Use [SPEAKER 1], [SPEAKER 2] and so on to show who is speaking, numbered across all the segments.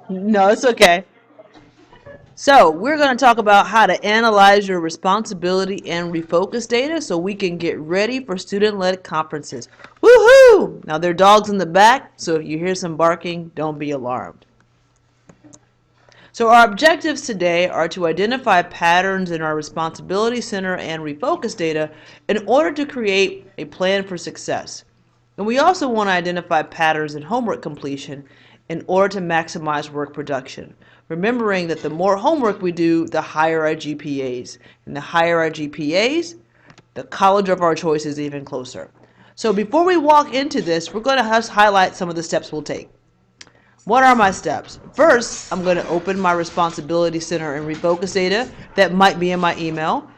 [SPEAKER 1] No, it's okay. So, we're going to talk about how to analyze your responsibility and refocus data so we can get ready for student-led conferences. Woohoo! Now, there are dogs in the back, so if you hear some barking, don't be alarmed. So, our objectives today are to identify patterns in our responsibility center and refocus data in order to create a plan for success. And we also want to identify patterns in homework completion in order to maximize work production. Remembering that the more homework we do, the higher our GPAs. And the higher our GPAs, the college of our choice is even closer. So before we walk into this, we're going to just highlight some of the steps we'll take. What are my steps? First, I'm going to open my responsibility center and refocus data that might be in my email.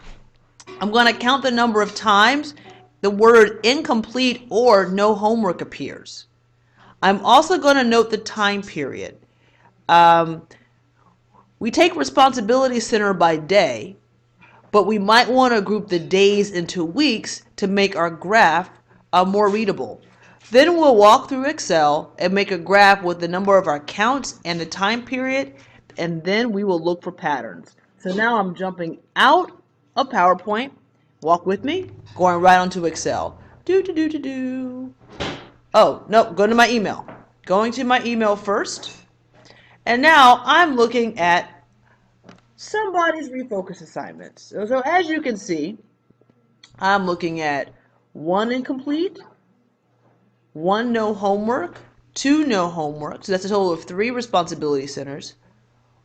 [SPEAKER 1] I'm going to count the number of times the word incomplete or no homework appears. I'm also going to note the time period. Um, we take responsibility center by day, but we might want to group the days into weeks to make our graph more readable. Then we'll walk through Excel and make a graph with the number of our counts and the time period, and then we will look for patterns. So now I'm jumping out of PowerPoint. Walk with me, going right onto Excel. Do do do do do. Oh, no, go to my email. Going to my email first. And now I'm looking at somebody's refocus assignments. So as you can see, I'm looking at one incomplete, one no homework, two no homework. So that's a total of 3 responsibility centers,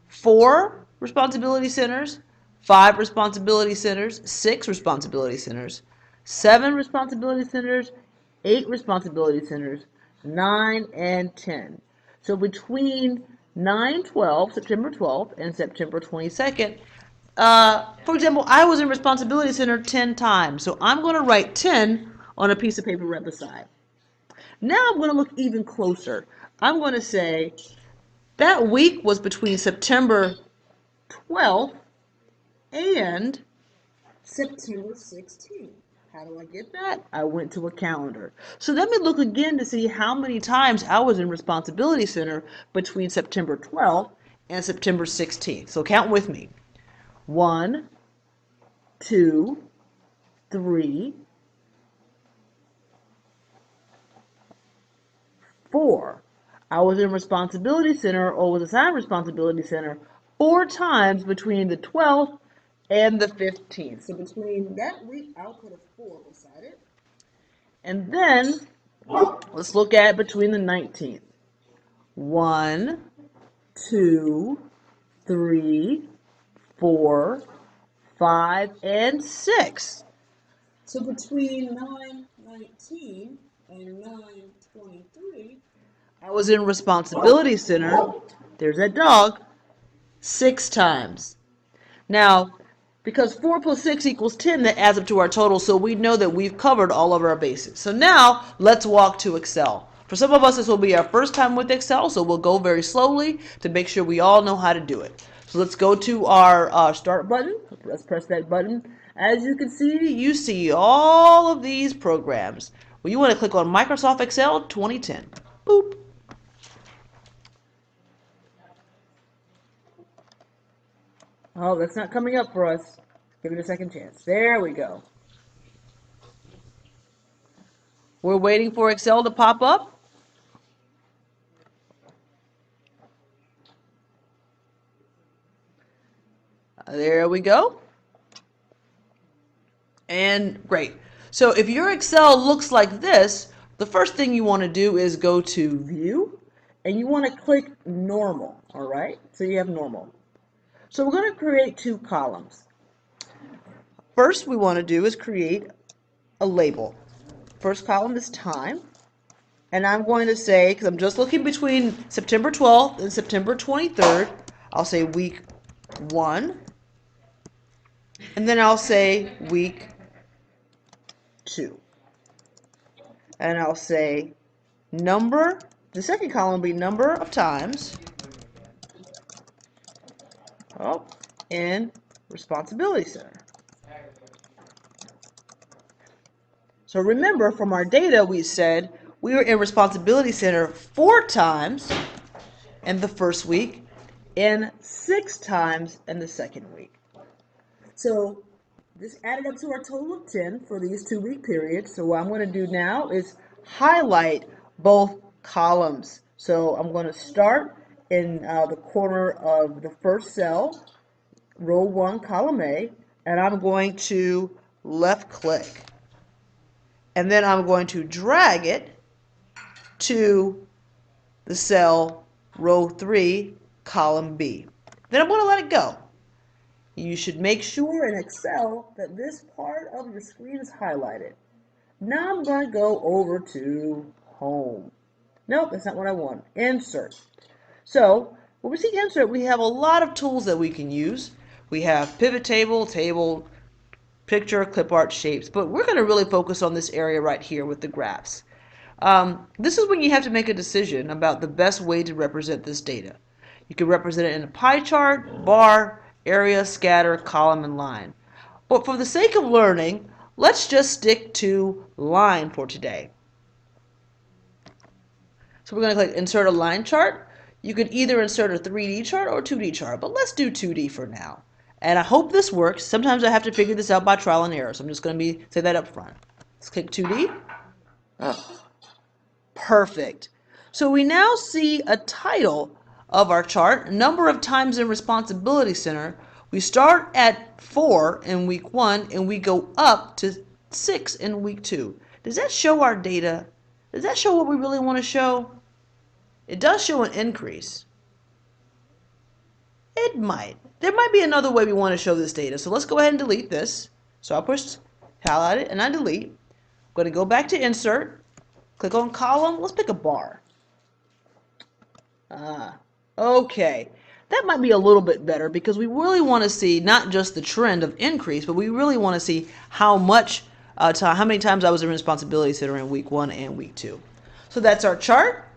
[SPEAKER 1] 4 responsibility centers, 5 responsibility centers, 6 responsibility centers, 7 responsibility centers, 8 responsibility centers, 9 and 10. So between 9/12, September 12th, and September 22nd, for example, I was in responsibility center 10 times. So I'm going to write 10 on a piece of paper right beside. Now I'm going to look even closer. I'm going to say that week was between September 12th and September 16th. How do I get that? I went to a calendar. So let me look again to see how many times I was in responsibility center between September 12th and September 16th. So count with me. 1, 2, 3, 4. I was in responsibility center or was assigned responsibility center 4 times between the 12th and the 15th. So between that week, I'll put a 4 beside it. And then let's look at between the 19th. 1, 2, 3, 4, 5, and 6. So between 9/19 and 9/23, I was in responsibility center, there's that dog, 6 times. Now, because 4 plus 6 equals 10, that adds up to our total, so we know that we've covered all of our bases. So now, let's walk to Excel. For some of us, this will be our first time with Excel, so we'll go very slowly to make sure we all know how to do it. So let's go to our Start button. Let's press that button. As you see all of these programs. Well, you want to click on Microsoft Excel 2010. Boop. Oh, that's not coming up for us. Give it a second chance. There we go. We're waiting for Excel to pop up. There we go. And great. So if your Excel looks like this, the first thing you want to do is go to View, and you want to click Normal, all right? So you have Normal. So we're going to create 2 columns. First we want to do is create a label. First column is time, and I'm going to say, because I'm just looking between September 12th and September 23rd, I'll say week 1, and then I'll say week 2. And I'll say number, the second column will be number of times, oh, in responsibility center. So remember, from our data, we said we were in responsibility center 4 times in the first week and 6 times in the second week. So this added up to our total of 10 for these 2-week periods. So what I'm going to do now is highlight both columns. So I'm going to start in the corner of the first cell, row 1, column A, and I'm going to left click. And then I'm going to drag it to the cell row 3, column B. Then I'm going to let it go. You should make sure in Excel that this part of your screen is highlighted. Now I'm going to go over to Home. Nope, that's not what I want. Insert. So when we see Insert, we have a lot of tools that we can use. We have pivot table, picture, clip art, shapes, but we're going to really focus on this area right here with the graphs. This is when you have to make a decision about the best way to represent this data. You can represent it in a pie chart, bar, area, scatter, column, and line. But for the sake of learning, let's just stick to line for today. So we're going to click Insert a Line Chart. You could either insert a 3D chart or 2D chart, but let's do 2D for now. And I hope this works. Sometimes I have to figure this out by trial and error, so I'm just going to say that up front. Let's click 2D. Oh, perfect. So we now see a title of our chart, number of times in Responsibility Center. We start at 4 in week 1 and we go up to 6 in week 2. Does that show our data? Does that show what we really want to show? It does show an increase. It might. There might be another way we want to show this data. So let's go ahead and delete this. So I'll push highlight it and I delete. I'm going to go back to Insert. Click on Column. Let's pick a bar. Okay. That might be a little bit better because we really want to see not just the trend of increase, but we really want to see how many times I was in Responsibility Center in week 1 and week 2. So that's our chart.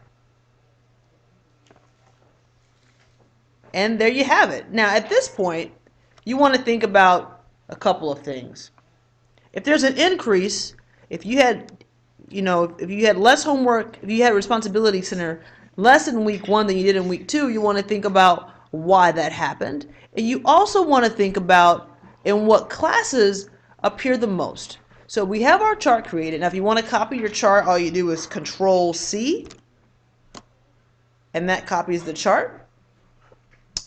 [SPEAKER 1] And there you have it. Now at this point, you want to think about a couple of things. If there's an increase, if you had less homework, if you had Responsibility Center less in week 1 than you did in week 2, you want to think about why that happened. And you also want to think about in what classes appear the most. So we have our chart created. Now if you want to copy your chart, all you do is Control C, and that copies the chart.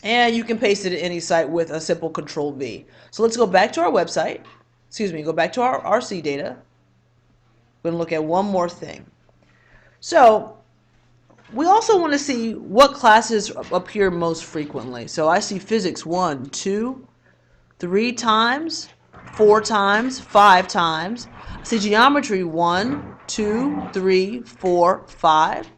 [SPEAKER 1] And you can paste it at any site with a simple Control V. So let's go back to our website. Go back to our RC data. We're going to look at one more thing. So we also want to see what classes appear most frequently. So I see physics 1, 2, 3 times, 4 times, 5 times. I see geometry 1, 2, 3, 4, 5.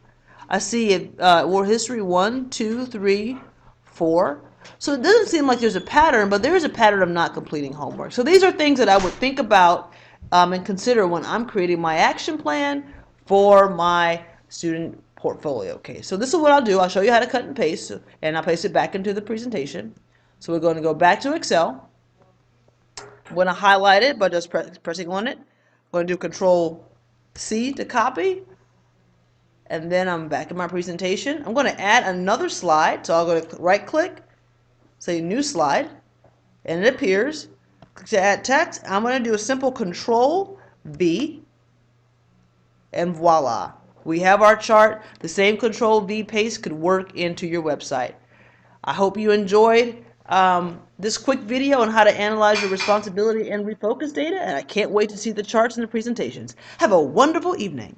[SPEAKER 1] I see world history 1, 2, 3, 4. So it doesn't seem like there's a pattern, but there is a pattern of not completing homework. So these are things that I would think about and consider when I'm creating my action plan for my student portfolio. Okay, so this is what I'll do. I'll show you how to cut and paste, and I'll paste it back into the presentation. So we're going to go back to Excel. I'm going to highlight it by just pressing on it. I'm going to do Control C to copy. And then I'm back in my presentation. I'm going to add another slide. So I'll go to right click, say new slide, and it appears. To add text, I'm going to do a simple Control V, and voila. We have our chart. The same Control V paste could work into your website. I hope you enjoyed this quick video on how to analyze your responsibility and refocus data, and I can't wait to see the charts and the presentations. Have a wonderful evening.